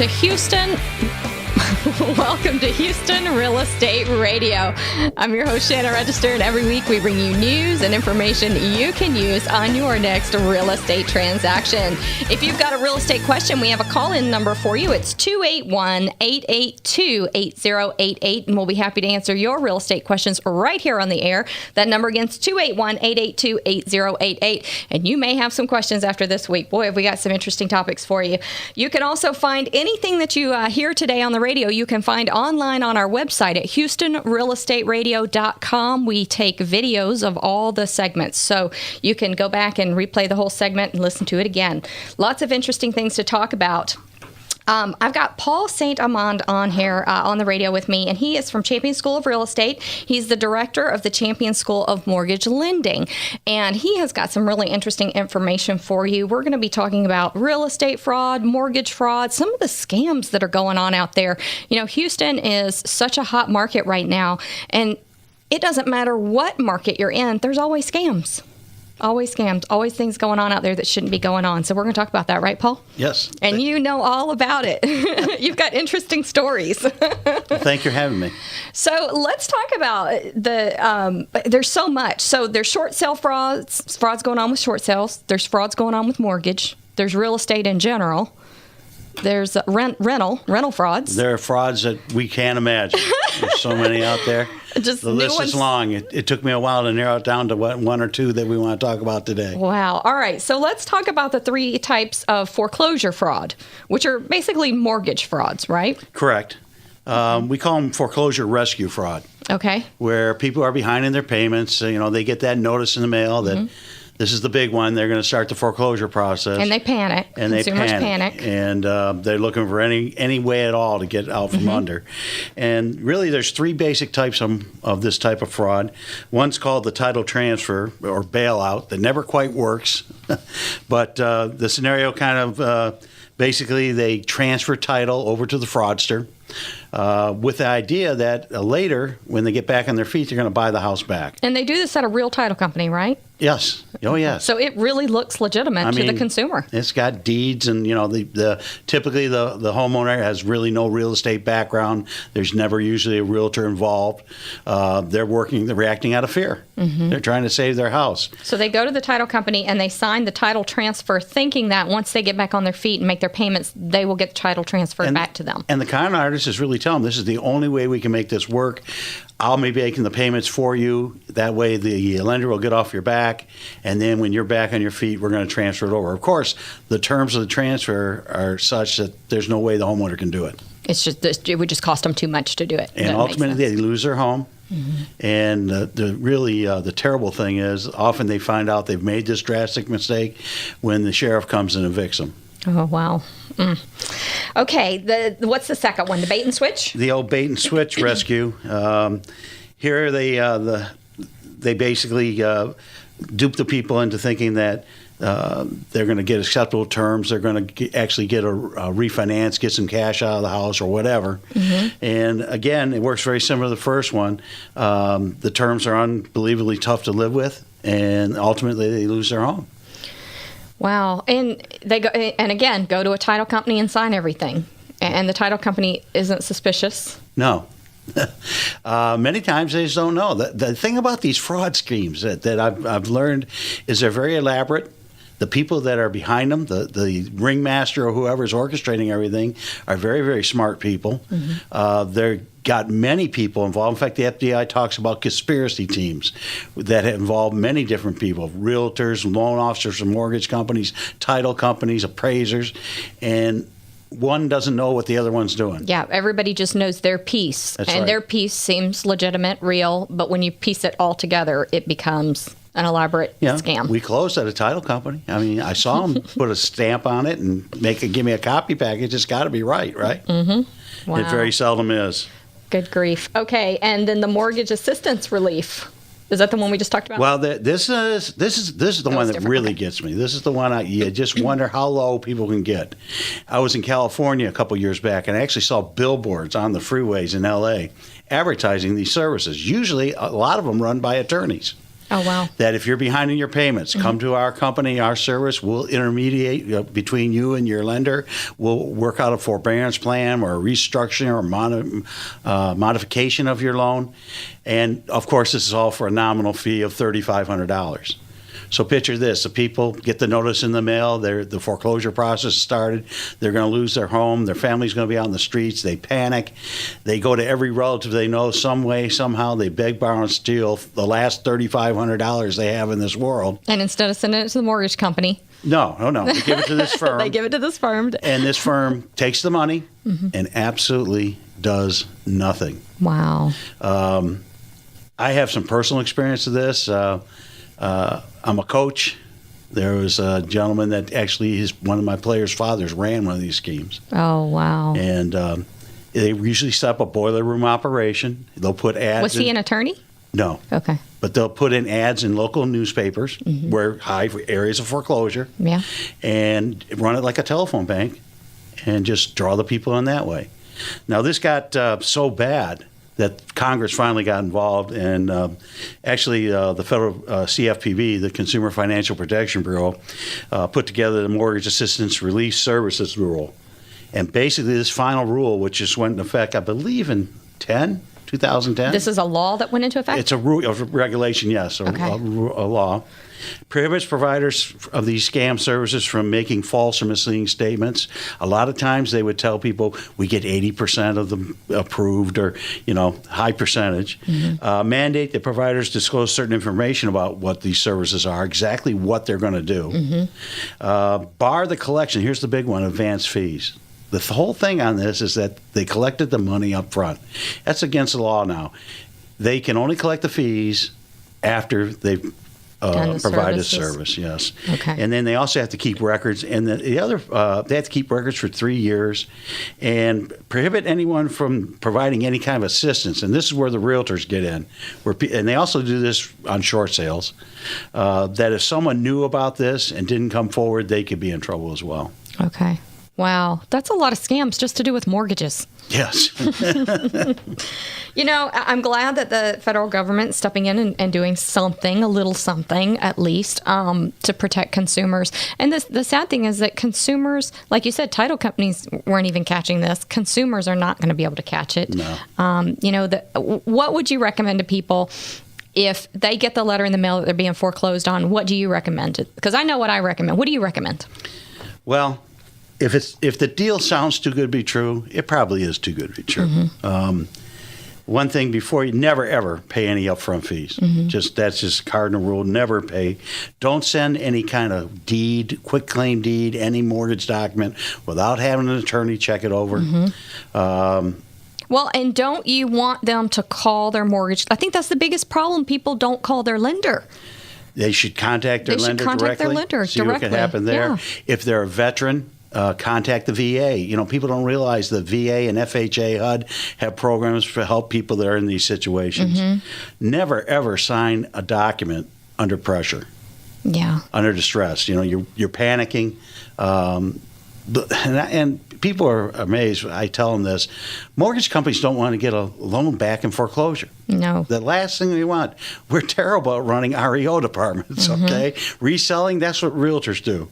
to Houston. Welcome to Houston Real Estate Radio. I'm your host, Shannon Register, and every week we bring you news and information you can use on your next real estate transaction. If you've got a real estate question, we have a call-in number for you. It's 281-882-8088, and we'll be happy to answer your real estate questions right here on the air. That number again is 281-882-8088, and you may have some questions after this week. Boy, have we got some interesting topics for you. You can also find anything that you hear today on the radio. You can find online on our website at HoustonRealEstateRadio.com. We take videos of all the segments, so you can go back and replay the whole segment and listen to it again. Lots of interesting things to talk about. I've got Paul St. Amand on here on the radio with me, and he is from Champion School of Real Estate. He's the director of the Champion School of Mortgage Lending, and he has got some really interesting information for you. We're going to be talking about real estate fraud, mortgage fraud, some of the scams that are going on out there. You know, Houston is such a hot market right now, and it doesn't matter what market you're in, there's always scams. Always scams, always things going on out there that shouldn't be going on. So we're going to talk about that, right, Paul? Yes. And you know all about it. You've got interesting stories. Well, thank you for having me. So let's talk about there's so much. So there's short sale frauds going on with short sales. There's frauds going on with mortgage. There's real estate in general. There's rental frauds. There are frauds that we can't imagine. There's so many out there. Just the list is long. It took me a while to narrow it down to one or two that we want to talk about today. Wow. All right. So let's talk about the three types of foreclosure fraud, which are basically mortgage frauds, right? Correct. We call them foreclosure rescue fraud. Okay. Where people are behind in their payments. You know, they get that notice in the mail that this is the big one. They're going to start the foreclosure process. And they panic. And Consumers they panic. And they're looking for any way at all to get out from under. And really, there's three basic types of this type of fraud. One's called the title transfer or bailout that never quite works. But the scenario kind of basically they transfer title over to the fraudster with the idea that later, when they get back on their feet, they're going to buy the house back. And they do this at a real title company, right? Yes. Oh, yes. So it really looks legitimate to the consumer. It's got deeds, and you know, typically the homeowner has really no real estate background. There's never usually a realtor involved. They're reacting out of fear. They're trying to save their house. So they go to the title company and they sign the title transfer, thinking that once they get back on their feet and make their payments, they will get the title transferred back to them. And the con artist is really telling them, this is the only way we can make this work. I'll be making the payments for you. That way the lender will get off your back, and then when you're back on your feet, we're going to transfer it over. Of course, the terms of the transfer are such that there's no way the homeowner can do it. It's just it would just cost them too much to do it. And ultimately, they lose their home. And the terrible thing is, often they find out they've made this drastic mistake when the sheriff comes and evicts them. Oh, wow. Okay, what's the second one? The bait and switch? The old bait and switch rescue. Here they basically dupe the people into thinking that they're going to get acceptable terms. They're going to actually get a refinance, get some cash out of the house or whatever. And again, it works very similar to the first one. The terms are unbelievably tough to live with, and ultimately they lose their home. Wow. And they go to a title company and sign everything. And the title company isn't suspicious. No. Many times they just don't know. The thing about these fraud schemes that I've learned is they're very elaborate. The people that are behind them, the ringmaster or whoever's orchestrating everything, are very, very smart people. They've got many people involved. In fact, the FBI talks about conspiracy teams that involve many different people, realtors, loan officers from mortgage companies, title companies, appraisers, and one doesn't know what the other one's doing. Yeah, everybody just knows their piece. That's and right. Their piece seems legitimate, real, but when you piece it all together, it becomes an elaborate scam. We closed at a title company. I mean, I saw them put a stamp on it and give me a copy package. It's got to be right? Wow. It very seldom is. Good grief. Okay, and then the mortgage assistance relief. Is that the one we just talked about? Well, this is the one that really gets me. This is the one you just wonder how low people can get. I was in California a couple years back, and I actually saw billboards on the freeways in L.A. advertising these services. Usually, a lot of them run by attorneys. Oh, wow. That if you're behind in your payments, come to our company, our service. We'll intermediate between you and your lender. We'll work out a forbearance plan or a restructuring or modification of your loan. And, of course, this is all for a nominal fee of $3,500. So picture this. The people get the notice in the mail. The foreclosure process started. They're going to lose their home. Their family's going to be out in the streets. They panic. They go to every relative they know some way, somehow. They beg, borrow, and steal the last $3,500 they have in this world. And instead of sending it to the mortgage company. No. They give it to this firm. They give it to this firm. And this firm takes the money and absolutely does nothing. Wow. I have some personal experience of this. I'm a coach. There was a gentleman that actually one of my players' fathers ran one of these schemes. Oh, wow. And they usually set up a boiler room operation. They'll put ads. Was he an attorney? No. Okay. But they'll put in ads in local newspapers where high areas of foreclosure. Yeah. And run it like a telephone bank and just draw the people in that way. Now, this got so bad that Congress finally got involved, and actually the federal CFPB, the Consumer Financial Protection Bureau, put together the Mortgage Assistance Relief Services Rule. And basically this final rule, which just went into effect, I believe, in 2010. This is a law that went into effect? It's a regulation, yes, a law. Prohibits providers of these scam services from making false or misleading statements. A lot of times they would tell people we get 80% of them approved, or high percentage. Mandate that providers disclose certain information about what these services are, exactly what they're going to do. Bar the collection. Here's the big one: advance fees. The whole thing on this is that they collected the money up front. That's against the law now. They can only collect the fees after they've provide a service, yes. Okay. And then they also have to keep records, and the other they have to keep records for 3 years, and prohibit anyone from providing any kind of assistance. And this is where the realtors get in, and they also do this on short sales. That if someone knew about this and didn't come forward, they could be in trouble as well. Okay. Wow, that's a lot of scams just to do with mortgages. Yes. I'm glad that the federal government is stepping in and doing something, a little something at least, to protect consumers. And the sad thing is that consumers, like you said, title companies weren't even catching this. Consumers are not going to be able to catch it. No. What would you recommend to people if they get the letter in the mail that they're being foreclosed on? What do you recommend? Because I know what I recommend. What do you recommend? Well, if the deal sounds too good to be true, it probably is too good to be true. One thing before, you never ever pay any upfront fees. That's just cardinal rule. Never pay. Don't send any kind of deed, quick claim deed, any mortgage document without having an attorney check it over. Well, and don't you want them to call their mortgage? I think that's the biggest problem. People don't call their lender. They should contact their lender directly. See what can happen there. Yeah. If they're a veteran, contact the VA. People don't realize the VA and FHA HUD have programs to help people that are in these situations. Never, ever sign a document under pressure. Yeah. Under distress. You're panicking. And people are amazed. I tell them this. Mortgage companies don't want to get a loan back in foreclosure. No. The last thing they want. We're terrible at running REO departments, okay? Reselling, that's what realtors do.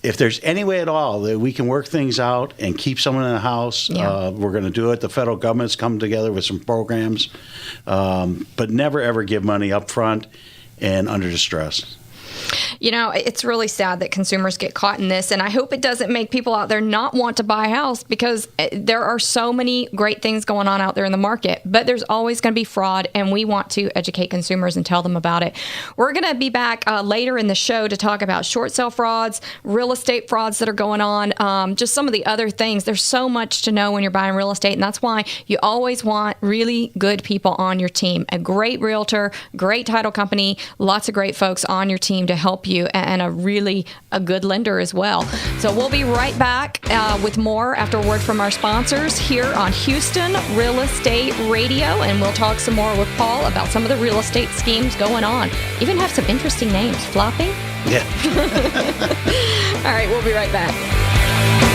If there's any way at all that we can work things out and keep someone in the house, we're going to do it. The federal government's come together with some programs. But never, ever give money up front and under distress. It's really sad that consumers get caught in this, and I hope it doesn't make people out there not want to buy a house, because there are so many great things going on out there in the market, but there's always going to be fraud, and we want to educate consumers and tell them about it. We're going to be back later in the show to talk about short sale frauds, real estate frauds that are going on, just some of the other things. There's so much to know when you're buying real estate, and that's why you always want really good people on your team. A great realtor, great title company, lots of great folks on your team to help you, and a good lender as well. So we'll be right back with more after a word from our sponsors here on Houston Real Estate Radio, and we'll talk some more with Paul about some of the real estate schemes going on. Even have some interesting names. Flopping? Yeah. All right, we'll be right back.